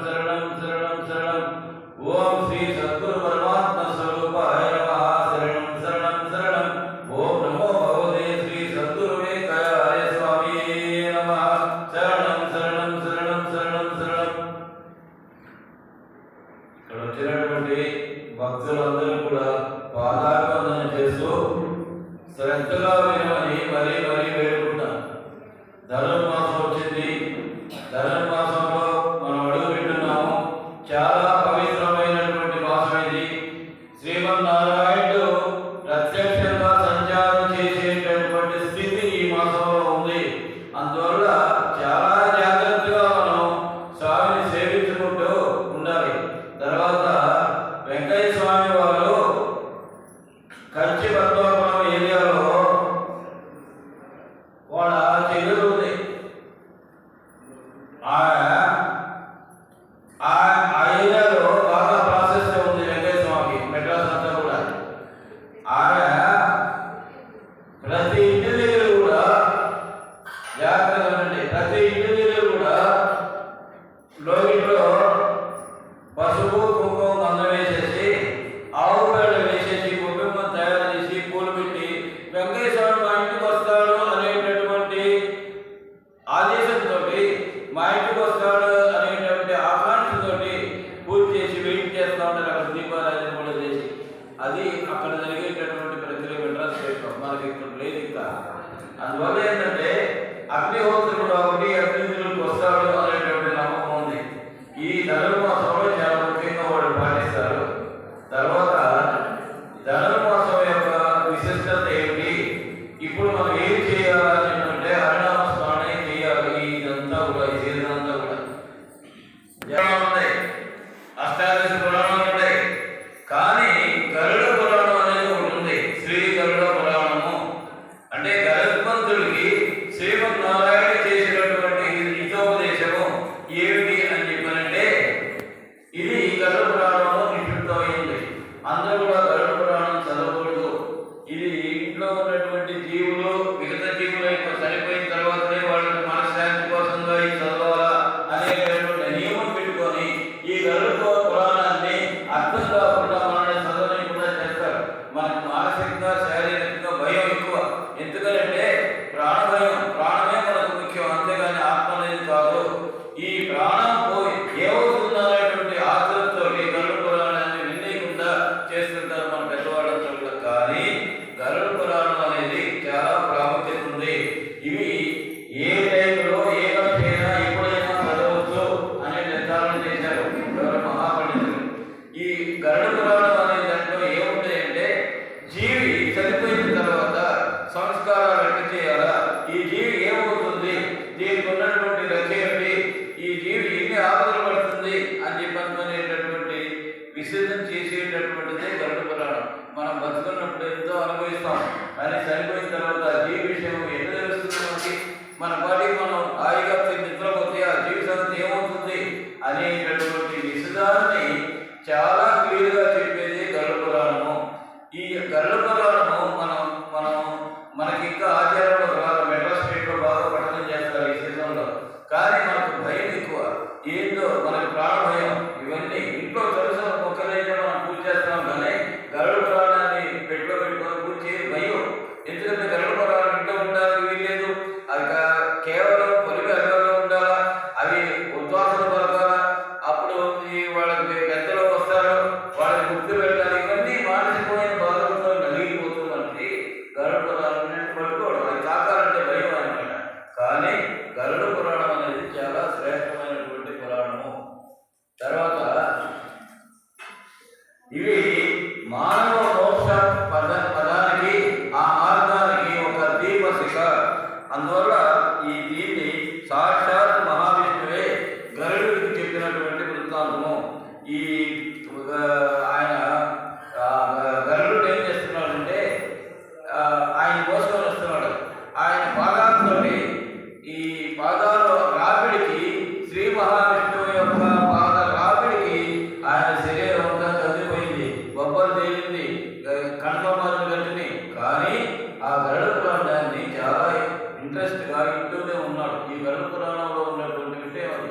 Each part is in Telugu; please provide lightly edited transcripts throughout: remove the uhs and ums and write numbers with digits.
शरणं शरणं शरणं ओम श्री सद्गुरु परमात्मा स्वरूपाय नमः शरणं शरणं शरणं ओम नमो भगवते श्री सद्गुरु वेंकटाय स्वामी नमः शरणं शरणं शरणं शरणं शरणं ఇక్కడ వచ్చినటువంటి భక్తులందరూ కూడా పాదాభివందన చేస్తూ శ్రద్ధగా వినమని మరీ మరీ వేడుకుంటాం. ధనుర్మాసం వచ్చింది. ధనుర్మాసంలో మనం అడుగు పెట్టున్నాము. చాలా పవిత్రమైనటువంటి మాసం ఇది. శ్రీమన్నారాయణుడు ప్రత్యక్షంగా సంచారం చేసేటటువంటి స్థితి ఈ మాసంలో ఉంది. అందువల్ల చాలా జాగ్రత్తగా మనం స్వామిని సేవించుకుంటూ ఉండాలి. తర్వాత వెంకయ్య స్వామి వారు కంచి పద్మపురం ఏరియాలో వాళ్ళ చెల్లెలు ఉంది. ఆ ఏరియాలో బాగా ప్రాశస్త్యం ఉంది వెంకయ్య స్వామికి. మెడ్రాస్ అంతా కూడా ఆమె ప్రతి ఇంటి దగ్గర కూడా జాగ్రత్తగా ఉండండి. ప్రతి ఇంటి దగ్గర కూడా లోగిట్లో పసుపు కుంకుమ మందం వేసేసి ఆవు పేడ వేసేసి కుటుంబం తయారు చేసి పూలు పెట్టి వెంకయ్య స్వామి మా ఇంటికి వస్తాడు అనేటటువంటి ఆదేశంతో మా ఇంటికి వస్తాడు అనేటువంటి ఆకాంక్షతో పూజ చేసి వెయిట్ చేస్తూ ఉంటారు. అక్కడ దీపారాధన కూడా చేసి అది అక్కడ జరిగేటటువంటి ప్రక్రియ మెడ్రాస్ స్టేట్లో మనకి ఇక్కడ లేదు ఇంకా. అందువల్ల ఏంటంటే అగ్నిహోత్రుడు ఒకటి అగ్నిహోత్రుడికి వస్తాడు అనేటువంటి నమ్మకం ఉంది. ఈ ధనుర్మాసంలో చాలా ముఖ్యంగా వాళ్ళు పాటిస్తారు. తర్వాత ధనుర్మాసం యొక్క విశిష్టత ఏమిటి, ఇప్పుడు మనం ఏం చేయాలంటే హరినామ స్మరణ చేయాలి. ఇదంతా కూడా ఈ సీజన్ అంతా కూడా ఉన్నాయి. అష్టాదశ పురాణాలు ఉన్నాయి. కానీ గరుడ పురాణం అనేది ఒకటి ఉంది. శ్రీ గరుడ పురాణము అంటే గరుత్మంతుడికి శ్రీమన్నారాయణ చేసినటువంటి హితోపదేశము ఏమిటి అని చెప్పానంటే ఇది గరుడ పురాణంలో నిక్షిప్తమైంది. అందరూ కూడా గరుడ పురాణం చదవకూడదు. ఇది ఇంట్లో ఉన్నటువంటి జీవులు మిగతా జీవులు చనిపోయిన తర్వాతనే వాళ్ళకి మనశ్శాంతి కోసంగా ఇది చదవాలా అనేటటువంటి నియమం పెట్టుకొని ఈ గరుడ పురాణాన్ని అర్థం కాకుండా మనల్ని చదవకుండా చేస్తారు. మనకు మానసికంగా శారీరకంగా భయం ఎక్కువ. ఎందుకంటే ప్రాణభయం, ప్రాణమే మనకు ముఖ్యం, అంతేగాని ఆత్మ అనేది కాదు. ఈ ప్రాణం పోయి ఏమవుతుందనేటువంటి ఆశలతో గరుడ పురాణాన్ని వినలేకుండా చేస్తుంటారు మన పెద్దవాళ్ళంతా కూడా. కానీ గరుడ పురాణం అనేది చాలా ప్రాముఖ్యత ఉంది. ఇవి ఏ టైంలో ఏ పక్షైనా ఎప్పుడైనా చదవచ్చు అనే నిర్ధారణ చేశారు ఎవరు మహాపండితులు. ఈ గరుడ పురాణం అనే దాంట్లో ఏముంటాయంటే జీవి చనిపోయిన తర్వాత సంస్కారాలు ఎట్లా చేయాలా, ఈ జీవి ఏమవుతుంది, దీనికి ఉన్నటువంటి రచయండి, ఈ జీవి ఎన్ని ఆపదలు పడుతుంది అని చెప్పనుకునేటటువంటి విసర్జన చేసేటటువంటిదే గరుడ పురాణం. మనం బతుకున్నప్పుడు ఎంతో అనుభవిస్తాం, కానీ చనిపోయిన తర్వాత జీవి విషయం ఎట్లా తెలుస్తుంది మనకి, మన బాడీ మనం హాయిగా నిద్రపోతే ఆ జీవి సంగతి ఏమవుతుంది అనేటటువంటి విషయాన్ని చాలా క్లియర్గా చెప్పేది గరుడ పురాణము. ఈ గరుడ పురాణము మనకి ఇంకా ఆచారంలో రాదు. మెడ్రాస్ స్టేట్లో బాగా పఠనం చేస్తారు ఈ సీజన్లో. కానీ మనకు భయం ఎక్కువ. ఏందో మనకి ప్రాణ భయం. ఇవన్నీ ఇంట్లో తెలుసు మొక్కలైతే మనం పూజ చేస్తాం, కానీ గరుడ పురాణాన్ని పెట్టులో పెట్టుకొని పూజ చేయడం భయం. ఎందుకంటే గరుడ పురాణం ఇంట్లో ఉండడానికి వీల్లేదు. అది కేవలం పొలిమి అర్థంలో ఉండాలా, అవి ఉద్వాసన పలకాలా, అప్పుడు వాళ్ళకి పెద్దలు వస్తారు, వాళ్ళకి గుర్తు పెట్టాలి. ఇవన్నీ మానసికమైన బాధలతో నలిగిపోతుందంటే గరుడ పురాణాన్ని పట్టుకోవడం, అది తాకాలంటే భయం అనమాట. కానీ గరుడ పురాణం అనేది చాలా శ్రేష్టమైనటువంటి పురాణము. తర్వాత ఇవి మానవ మోక్ష పదానికి, ఆ మార్గానికి ఒక దీపశిఖ. అందువల్ల ఈ దీన్ని సాక్షాత్ మహావిష్ణువే గరుడికి చెప్పినటువంటి వృత్తాంతము. ఈ ఆయన గరుడు ఏం చేస్తున్నాడంటే ఆయన కోసుకొని వస్తున్నాడు. ఆయన పాదాలతో ఈ పాదాల రాపిడికి, శ్రీ మహావిష్ణువు యొక్క పాద రాపిడికి ఆయన శరీరం అంతా కదిలిపోయింది, బొబ్బలు తేలింది, కణ్వమాలను కట్టింది. కానీ ఆ గరుడ పురాణాన్ని చాలా ఇంట్రెస్ట్గా ఇంటూనే ఉన్నాడు. ఈ గరుడ పురాణంలో ఉన్నటువంటి విషయం అది.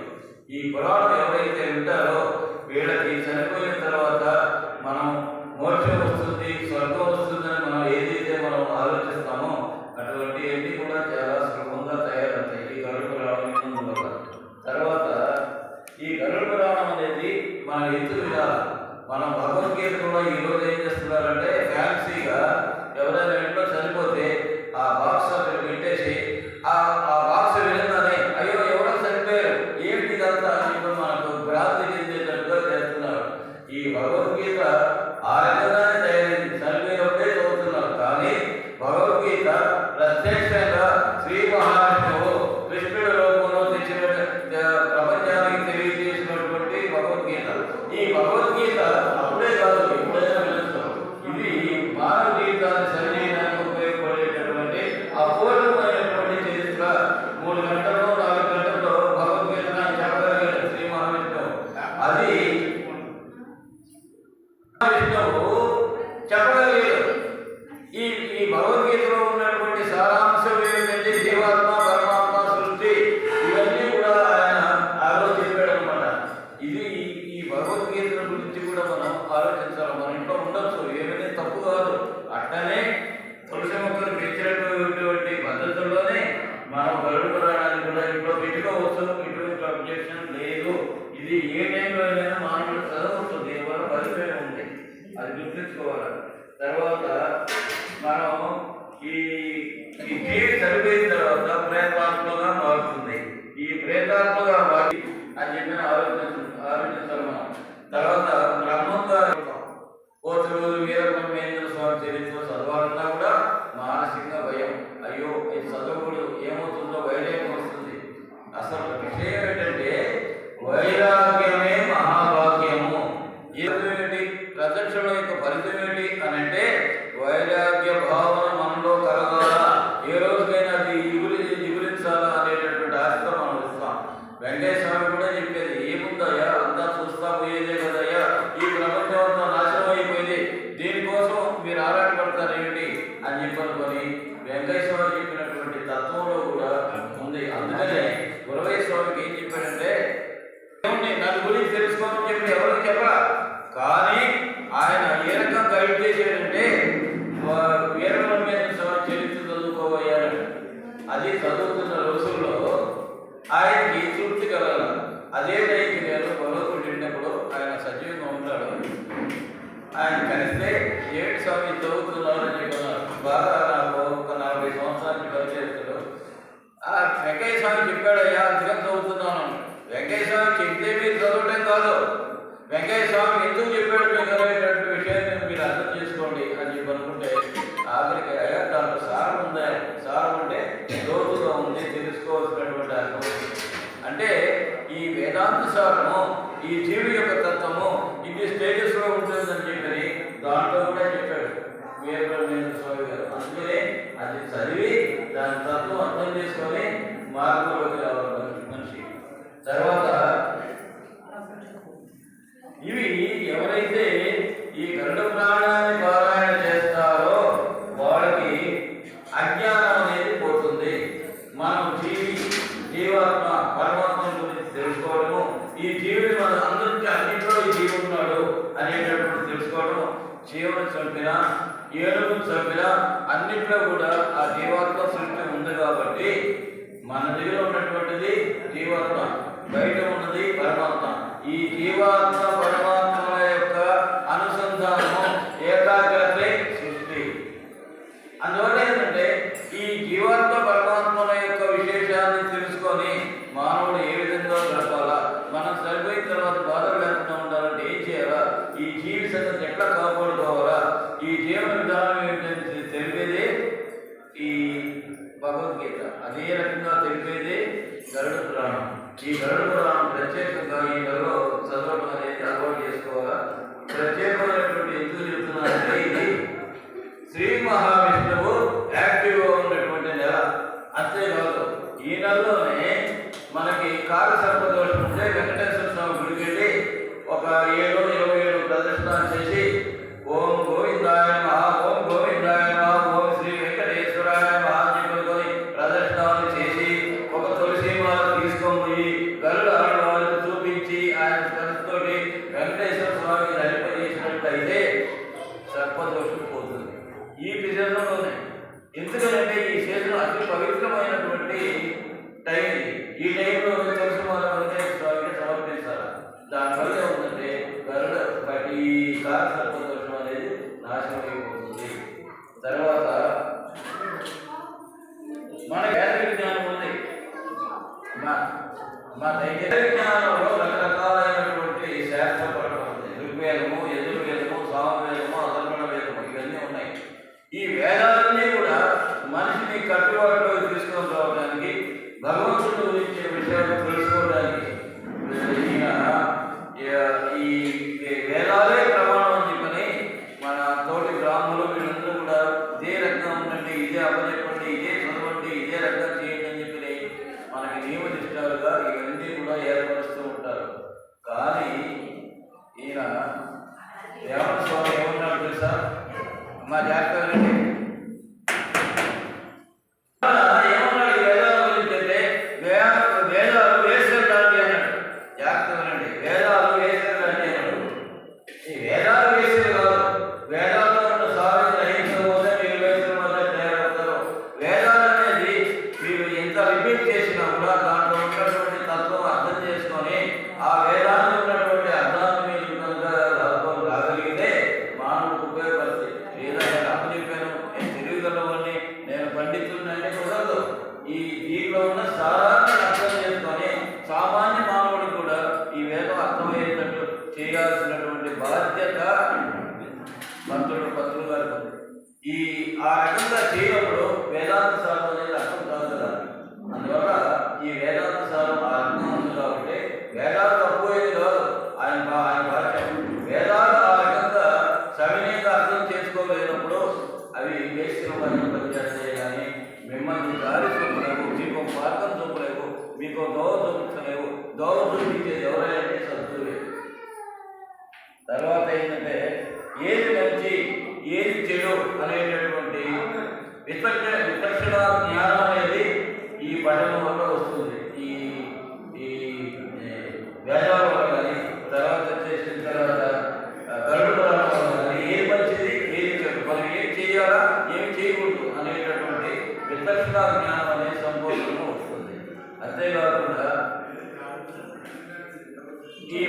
ఈ పురాణం ఎవరైతే ఎవరైతే వింటారో వీళ్ళకి చనిపోయిన తర్వాత మనం మోక్షం వస్తుంది, స్వర్గం వస్తుందని మనం ఏదైతే మనం ఆలోచిస్తామో అటువంటివన్నీ కూడా చాలా సులభంగా తయారవుతాయి ఈ గరుడ పురాణం వల్ల. తర్వాత ఈ గరుడ పురాణం అనేది మనం ఎత్తు వినాలి. మనం భగవద్గీత కూడా ఈరోజు ఏం చేస్తున్నారంటే ఫ్యాన్సీగా ఎవరైనా ఇంట్లో చనిపోతే ఆ బాక్స్ అక్కడ పెట్టేసి ఆ బాక్స్ వినగానే అయ్యో ఎవరో చనిపోయారు ఏంటి ఇదంతా అని మనకు భ్రాంతి చెందేటట్టుగా చేస్తున్నారు. ఈ భగవద్గీత ఆ రకంగానే తయారైంది, చనిపోయినప్పుడే చదువుతున్నారు. కానీ భగవద్గీత ప్రత్యక్షంగా శ్రీ మహావిష్ణువు కృష్ణుడి రూపంలో తెచ్చిన ప్రపంచానికి తెలియజేసినటువంటి భగవద్గీత. ఈ భగవద్గీత అప్పుడే కాదు, ఎప్పుడైనా వినొచ్చు. ఇది మానవ జీవితాన్ని సరిచేయడానికి ఉపయోగపడేటటువంటి అపూర్వమైనటువంటి చరిత్ర. 3 గంటల్లో 4 గంటల్లో భగవద్గీతను చెప్పగలిగాడు శ్రీ మహావిష్ణువు. అది విష్ణువు చెప్పగలిగాడు. ఈ ఈ భగవద్గీతలో ఉన్నటువంటి సారాంశం ఏమిటంటే జీవాత్మ పరమాత్మ సృష్టి ఇవన్నీ కూడా ఆయన ఆ రోజు చెప్పాడు అనమాట. ఇది ఈ భగవద్గీత గురించి కూడా మనం ఆలోచించాలి. మన ఇంట్లో ఉండొచ్చు, ఏమైనా తప్పు కాదు. అట్లనే తులసి మొక్కలు పెంచినటువంటి పద్ధతుల్లోనే మనం గరుడ పురాణాన్ని కూడా ఇంట్లో పెట్టుకోవచ్చు. ఇటువంటి అబ్జెక్షన్ లేదు. ఇది ఏ టైంలో అయినా మానవుడు చదవచ్చు, దీనివల్ల పరిచయం ఉంది, అది గుర్తుంచుకోవాలి. తర్వాత మనం ఈ జీవి చనిపోయిన తర్వాత ప్రేతాత్మగా మారుతుంది. ఈ ప్రేతాత్మగా మారి అని చెప్పిన ఆలోచించాలి మనం. తర్వాత బ్రహ్మంగా కోతులు వీరబ్రహ్మేంద్ర స్వామి చరిత్ర చదవాలన్నా కూడా మానసికంగా భయం, అయ్యో ఇది చదవకూడదు, ఏమవుతుందో వైరాగ్యం వస్తుంది. అసలు విషయం ఏంటంటే వైరాగ్యమే మహాభాగ్యము. ఏమిటి ప్రదక్షిణ యొక్క ఫలితం ఏంటి అని అంటే వైరాగ్య భావన మనలో కలగాల, ఏ రోజుకైనా అది జిగురించాలా అనేటటువంటి ఆశతో మనం ఇస్తాం. వెంకయ్య స్వామి కూడా చెప్పేది ఏముందయ్యా, అంతా చూస్తా పోయేదే కదయ్యా, ఈ ప్రపంచం అంతా నాశనం అయిపోయింది, దీనికోసం మీరు ఆరాటపడతారు ఏమిటి అని చెప్పనుకొని వెంకయ్య స్వామి చెప్పినటువంటి తత్వంలో కూడా ఉంది. అందుకనే గురవయ్య స్వామికి ఏం చెప్పాడంటే నన్ను గురించి తెలుసుకోమని చెప్పి ఎవరికి చెప్పరా, కానీ ఆయన ఏ రకంగా గైడ్ చేశాడంటే వీరబ్రహ్మేంద్ర స్వామి చరిత్ర చదువుకోబోయాడు. అది చదువుతున్న రోజుల్లో ఆయనకి తృప్తి కలగాలి. అదే టైంకి నేను పొలవకు వెళ్ళినప్పుడు ఆయన సజీవంగా ఉంటాడు. ఆయన కలిస్తే ఏడు స్వామి చదువుతున్నారు అని చెప్పారు. బాగా నాకు ఒక 40 సంవత్సరానికి పరిచయిస్తాడు. ఆ వెంకయ్య స్వామి చెప్పాడయ్యా అందుకని చదువుతున్నాను. వెంకయ్య స్వామి చెప్తే మీరు చదవటం కాదు, వెంకయ్య స్వామి ఎందుకు చెప్పాడు మీకు అనేటువంటి విషయాన్ని మీరు అర్థం చేసుకోండి అని చెప్పి అనుకుంటే ఆఖరికి అయ్యా దాంట్లో సారం ఉందా, సారం అంటే లోతుగా ఉంది, తెలుసుకోవాల్సినటువంటి అర్థం. అంటే ఈ వేదాంత సారము, ఈ జీవి యొక్క తత్వము ఇది స్టేటస్లో ఉంటుందని చెప్పి దాంట్లో కూడా చెప్పాడు వీరబ్రహ్మేంద్ర స్వామి గారు. అందుకనే అది చదివి దాని తత్వం అర్థం చేసుకొని మార్గంలోకి రావాలి మనిషి. తర్వాత ఇవి ఎవరైతే ఈ గరుడ పురాణాన్ని పారాయణ చేస్తారో వాళ్ళకి అజ్ఞానం అనేది పోతుంది. మనం జీవాత్మ పరమాత్మ గురించి తెలుసుకోవడము, ఈ జీవుని మన అందరికీ అన్నింటిలో ఈ జీవి ఉన్నాడు అనేటటువంటి తెలుసుకోవడము, జీవుని చంపిన ఏనుగును చంపిన అన్నింటిలో కూడా ఆ జీవాత్మ సృష్టి ఉంది. కాబట్టి మన దగ్గర ఉన్నటువంటిది జీవాత్మ, బయట ఉన్నది పరమాత్మ. ఈ జీవాత్మ పరమాత్మల యొక్క అనుసంధానము ఏకాగ్రతే సృష్టి. అందువల్ల ఏంటంటే ఈ జీవాత్మ పరమాత్మల యొక్క విశేషాన్ని తెలుసుకొని మానవుడు ఏ విధంగా గడపాలా, మనం సరిపోయిన తర్వాత బాధలు లేకుండా ఉండాలంటే ఏం చేయాలా, ఈ జీవి సంగతి ఎట్లా కాపాడుకోవాలా, ఈ జీవన విధానం ఏమిటంటే తెలిపేదే ఈ భగవద్గీత. అదే రకంగా తెలిపేదే గరుడ పురాణం. ఈ గరుడ పురాణం ప్రత్యేకంగా ఈ నెలలో చదవడం అనేది అలవాటు చేసుకోవాలా. ప్రత్యేకమైనటువంటి ఎందుకు చెప్తున్నారంటే ఇది శ్రీ మహావిష్ణువు యాక్టివ్గా ఉన్నటువంటి నెల. అంతేకాదు ఈ నెలలోనే మనకి కాలసర్ప దోషం ఉంటే వెంకటేశ్వర స్వామి గుడికి వెళ్ళి ఒక 7-27 ప్రదర్శనలు చేసి ఓం గోవిందాయ మహా, ఓం గోవిందాయ మహా, ఓం శ్రీ వెంకటేశ్వరాయ మహా చెప్పుకొని ప్రదర్శనలు చేసి ఒక తులసి మాల తీసుకొని గరుడ వాళ్ళకు చూపించి ఆయన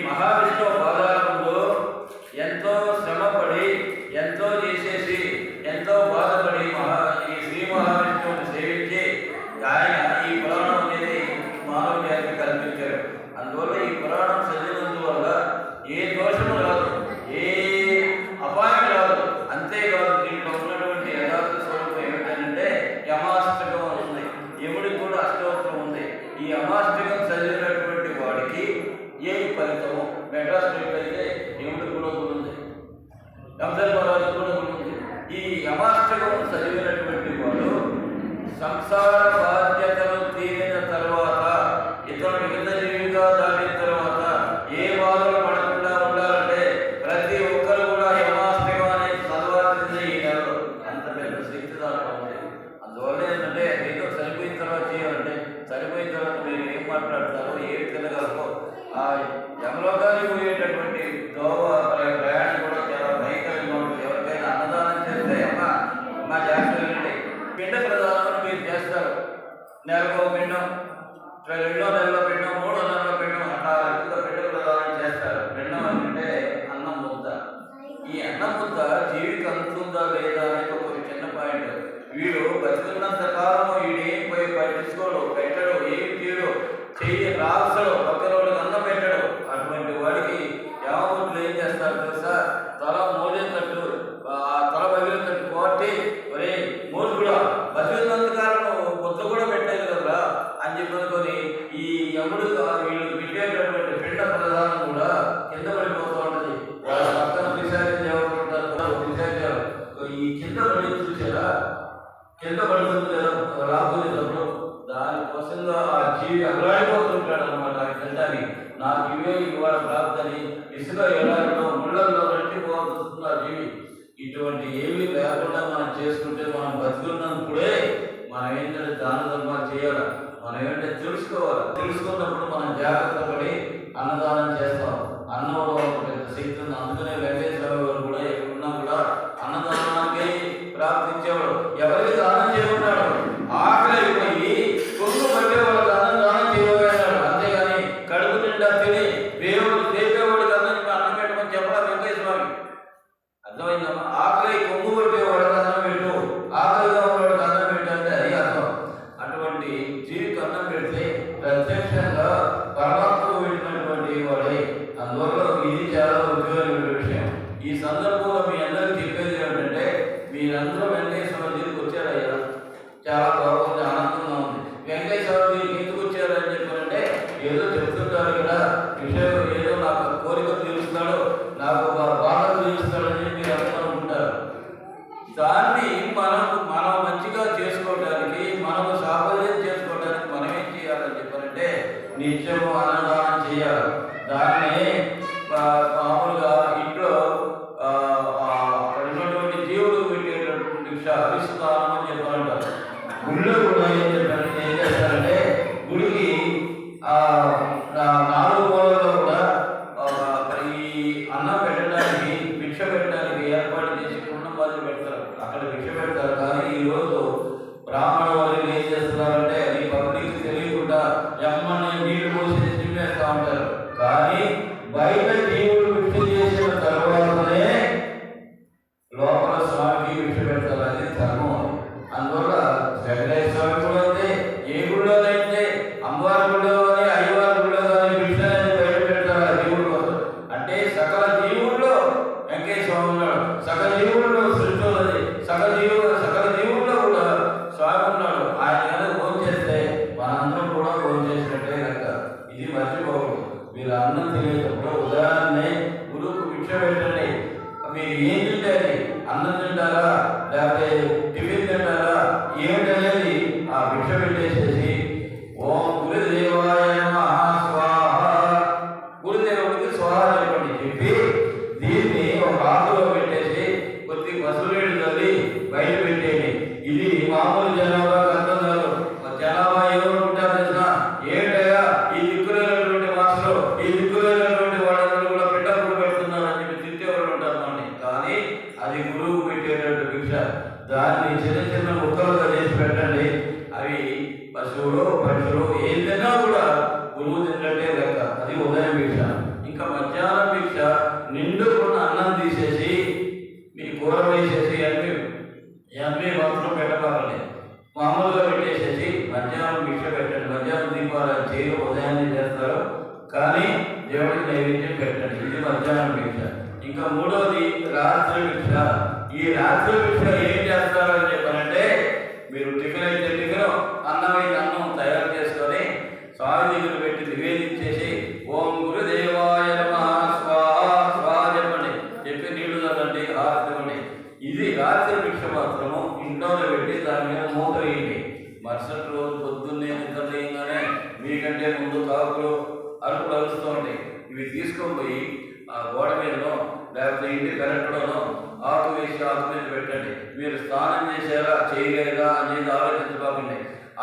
మహావిష్ణువు పాదాల ముందు ఎంతో శ్రమపడి ఎంతో చేసేసి ఎంతో బాధపడి ఈ శ్రీ మహావిష్ణువుని సేవించి ఆయన ఈ పురాణం అనేది మానవ జాతికి కల్పించారు. అందువల్ల ఈ పురాణం చదివినందువల్ల ఏ దోషము రాదు, ఏ అపాయం రాదు. అంతేకాదు దీంట్లో ఉన్నటువంటి యథార్థ స్వరూపం ఏమిటంటే యమాష్టకం అని ఉంది. యముడికి కూడా అష్టోత్తరం ఉంది. ఈ యమాష్టకం చదివినటువంటి వాడికి ఏ ఫలితము మెడ్రాస్ అయితే యముడికి కూడా ఉంది, రంజాన్ కూడా ఉంది. ఈ యమాష్టకం చదివినటువంటి వాడు సంసార బాధ్యతలు తీరిన తర్వాత, ఇతను మిగతా జీవిగా దాటిన తర్వాత ఏ బాధలు పడకుండా ఉండాలంటే ప్రతి ఒక్కరు కూడా యమాష్టకం అనేది చదవాల్సిందే ఈ నెలలో. అంత పెద్ద శక్తి దాంట్లో ఉంది. అందువల్ల ఏంటంటే మీతో చనిపోయిన తర్వాత చేయాలంటే చనిపోయిన తర్వాత మీరు ఏం మాట్లాడతారో ఏమి తినగలరో ఆ యమలోకానికి పోయేటటువంటి ప్రయాణం కూడా చాలా భయంకరంగా ఉంటుంది. ఎవరికైనా అన్నదానం చేస్తే మా జాగ్రత్త పిండ ప్రదానం మీరు చేస్తారు. నెలకు పిండం, 2 నెలల పిండం, 3 నెలల పిండం, అట్లా పిండ ప్రదానం చేస్తారు. పిండం అంటే అన్నం ముద్ద. ఈ అన్నం ముద్ద జీవికి అందుతుందా లేదా అనేది ఒక చిన్న పాయింట్. వీడు బతుకున్నంత కాలం వీడేం పోయి పట్టించుకోడు, పెట్టడు, ఏం తీయడు, చెయ్యి రాల్చడు, పక్కనోడికి అన్నం పెట్టడు. అటువంటి వాడికి యావములు ఏం చేస్తారు తెలుసా? తల మోజేటట్టు, ఆ తల పగిలినట్టు కోటి ఒరే మోజు కూడా బతుకున్నంత కాలం కొత్త కూడా పెట్టలేదు కదా అని చెప్పనుకొని ఈ యముడు వీళ్ళు పెట్టేటటువంటి పిండ ప్రధానం కూడా కింద పడిపోతూ ఉంటుంది. వాళ్ళ పక్కన పిశాచి ఉంటారు, పిశాచారు ఈ కింద పడి చూసారా, కింద పడుతుంది కదా రాబోయేటప్పుడు దానికోసంగా ఆ జీవి అల్లాడిపోతుంటాడు అనమాట. తింటాని నాకు ఇవే ఇవాళ ప్రాప్తని ఇసుక ఎలాగో ముళ్ళల్లో రట్టిపోతుంది ఆ జీవి. ఇటువంటి ఏమీ లేకుండా మనం చేసుకుంటే మనం బతుకున్నప్పుడే మనం ఏంటంటే దాన ధర్మాలు చేయాలి. మనం ఏంటంటే తెలుసుకోవాలి. తెలుసుకున్నప్పుడు మనం జాగ్రత్త పడి అన్నదానం చేస్తాం. అన్నంలో పెద్ద శక్తి ఉంది. అందుకనే వెంకటేశ్వర గారు కూడా ఎక్కడున్నా కూడా అన్నదానానికి ప్రార్థించేవాడు. ఎవరికి దానం చేయమన్నాడు? ఆకలి అయిపోయి కొడుకు పట్టేవాడు దానం చేయబోయాడు. అంతేగాని కడుపు నిండా తిని దేవుడు దేవేవాడికి అన్నం పెట్టమని చెప్పాలి వెంకటేశ్వరకి. అర్థమైందమ్మా? ఆకలి కొమ్ము పట్టేవాడికి అన్నం పెట్టు, ఆకలిగా ఉన్నవాడికి అన్నం పెట్టంటే అది అర్థం. అటువంటి జీవికి అన్నం పెడితే ప్రత్యక్షంగా పరమాత్మకు పెట్టినటువంటి వాడే. అందువల్ల ఇది చాలా ఉపయోగమైన విషయం. ఈ సందర్భంలో మీ అందరికీ చెప్పేది ఏమిటంటే మీరందరూ వెంకటేశ్వర దగ్గరికి వచ్చారయ్యా, చాలా బాగుంది, ఆనందంగా ఉంది. వెంకటేశ్వర దగ్గరికి ఎందుకు వచ్చారని చెప్పారంటే ఏదో చెప్తుంటారు కదా విషయం, ఏదో నాకు కోరిక తీరుస్తాడు, నాకు బాధలు తీరుస్తాడని మీరు అనుకుంటారు. దాన్ని మనం మంచిగా చేసుకోవడానికి, మనము సాఫల్యం చేసుకోవడానికి మనం ఏం చేయాలని చెప్పారంటే నిత్యము అన్నదానం చేయాలి. దాన్ని మామూలుగా ఇంట్లో ఉన్నటువంటి జీవులు పెట్టేటటువంటి హరిస్తానం అని చెప్పారంటారు. గుళ్ళో కూడా ఏం చేస్తారంటే గుడికి 4 మూలలో కూడా ఈ అన్నం పెట్టడానికి, భిక్ష పెట్టడానికి ఏర్పాటు చేసి కుటుంబాలు పెడతారు. అక్కడ భిక్ష పెడతారు. కానీ ఈరోజు బ్రాహ్మణ వాళ్ళు ఏం చేస్తున్నారంటే అది పబ్లిక్ తెలియకుండా ఎమ్మని నీళ్లు పోసి తిమ్మేస్తూ ఉంటారు. కానీ బయట జీవులు భిక్ష చేసిన తర్వాతనే లోపల స్వామికి భిక్ష పెడతారు. అది ధర్మం. అందువల్ల వెంకటేశ్వర కూడా అయితే ఏ గుళ్ళో అయితే అమ్మవారి గుళ్ళో కానీ అయ్యవారి గుళ్ళో కానీ భిక్ష అనేది బయట పెడతారు ఆ జీవుల కోసం. అంటే సకల జీవుల్లో వెంకటేశ్వర ఉన్నాడు, సకల జీవుల్లో సృష్టి ఉన్నది, సకల జీవుల్లో కూడా స్వామి ఉన్నాడు. ఆయన కనుక ఫోన్ చేస్తే మనందరం కూడా ఫోన్ చేసినట్టే కనుక ఇది మర్చిపోకూడదు. మీరు అన్నం తినేటప్పుడు ఉదాహరణే గురువుకు భిక్ష పెట్టండి. మీరు ఏం తింటారు? అన్నం తింటారా లేకపోతే టిఫిన్ తింటారా ఏమిటనేది ఆ భిక్ష పెట్టేసేసి ఓం గురుదేవాయ నమః స్వాహ, గురుదేవుడికి స్వాహ చెప్పండి. చెప్పి దీన్ని ఒక ఆకులో పెట్టేసి కొద్ది పసుపునీళ్ళు తల్లి బయట పెట్టేయండి. ఇది మామూలు జనాభా అర్థం కాదు. జనాభా ఏమనుకుంటారు తెలిసిన ఏంటయ్యా ఈ దిక్కులేనటువంటి మాస్టర్, ఈ దిక్కులేనటువంటి వాళ్ళందరూ కూడా పెట్టప్పుడు పెడుతున్నారు అని చెప్పి తిట్టేవాళ్ళు ఉంటారు మనని. కానీ అది గురువు పెట్టేటటువంటి భిక్ష. దాన్ని చిన్న చిన్న ముక్కలుగా చేసి పెట్టండి. అవి పశువులు పక్షులు ఏదైనా కూడా గురువు తిన్నట్టే లెక్క. అది ఉదయం భిక్ష. ఇంకా మధ్యాహ్నం భిక్ష. ఇంకా మూడవది రాత్రి భిక్ష. ఈ రాత్రి భిక్ష ఏం చేస్తారని చెప్పారంటే, మీరు టిఫిన్ అయితే టిఫిన్, అన్నం అయితే అన్నం తయారు చేసుకొని స్వామి దగ్గర పెట్టి నివేదించేసి ఓం గురుదేవాయ నమః స్వాహా స్వాహా చెప్పండి. చెప్పి నీళ్లు చల్లండి, హారతి ఇవ్వండి. ఇది రాత్రి భిక్ష మాత్రము ఇంట్లోనే పెట్టి దాని మీద మూత వేయండి. మరుసటి రోజు పొద్దున్నే నిద్రలేయంగానే మీకంటే ముందు కాకులు అరుపులు అరుస్తూ ఉంటాయి. ఇవి తీసుకొని పోయి ఆ గోడ మీదనో లేకపోతే ఇంటి పెరట్లోనో ఆకు వేసి ఆకు మీద పెట్టండి. మీరు స్నానం చేశారా చేయలేదా అనేది ఆలోచించుకోకండి.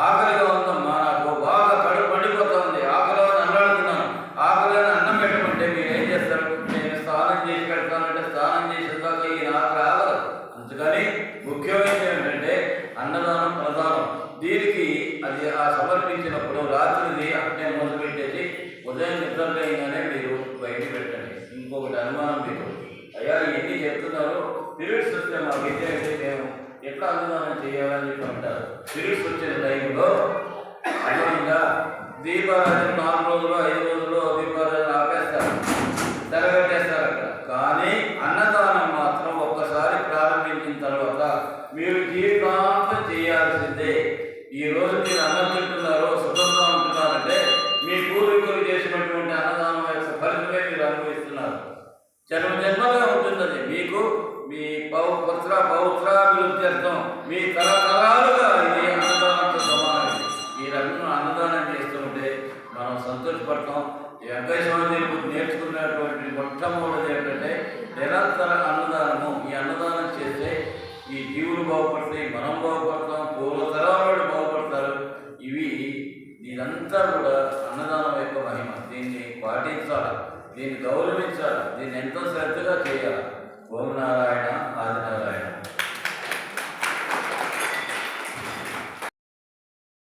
ఆకలిగా ఉందమ్మా, నాకు బాగా కడుపు పండిపోతుంది, ఆకలిగా అన్నాడుతున్నాను, ఆకలిగా అన్నం పెట్టమంటే మీరు ఏం చేస్తారు? నేను స్నానం చేసి పెడతానంటే స్నానం చేసేదాకా ఈ ఆకలి ఆగదు. అందుకని ముఖ్యమైనది ఏంటంటే అన్నదానం ప్రధానం. దీనికి అది ఆ సమర్పించినప్పుడు రాత్రిది అట్నే మొదలు పెట్టేసి ఉదయం నిద్రలేగానే మీరు బయటికి పెట్టండి. ఇంకొకటి అనుమానం మీకు, అయ్యా ఎన్ని చెప్తున్నారు, పీరియడ్స్ వస్తే మాకు అయితే మేము ఎట్లా అన్నదానం చేయాలని చెప్పి అంటారు. పీరియడ్స్ వచ్చిన టైంలో అదేవిధంగా దీపారాధన 4 రోజులు 5 రోజులు దీపారాధన ఆపేస్తారు, తెరగట్టేస్తారు అక్కడ. కానీ అన్నదానం మాత్రం ఒక్కసారి ప్రారంభించిన తర్వాత మీరు జీవితాంతం చేయాల్సిందే. ఈ రోజు మీరు అన్నం తింటున్నారు, సుఖంగా ఉంటున్నారంటే మీ పూర్వీకులు చేసినటువంటి అన్నదానం యొక్క ఫలితమే మీరు అనుభవిస్తున్నారు. జన్మగా ఉంటున్నది మీకు. మీ పౌత్రాభివృద్ధి అర్థం మీ తరతరాలుగా ఇది అన్నదానంతో సమానం. ఈ రకంగా అన్నదానం చేస్తుంటే మనం సంతోషపడతాం. ఈ వెంకటేశ్వర నేర్చుకున్నటువంటి మొట్టమొదటి ఏంటంటే నిరంతర అన్నదానము. ఈ అన్నదానం చేస్తే ఈ జీవులు బాగుపడతాయి, మనం బాగుపడతాం, పూర్వతరాలు బాగుపడతారు. ఇదంతా కూడా అన్నదానం యొక్క మహిమ. దీన్ని పాటించాలి, దీన్ని గౌరవించాలి, దీన్ని ఎంతో శ్రద్ధగా చేయాలి. ఓం నారాయణ.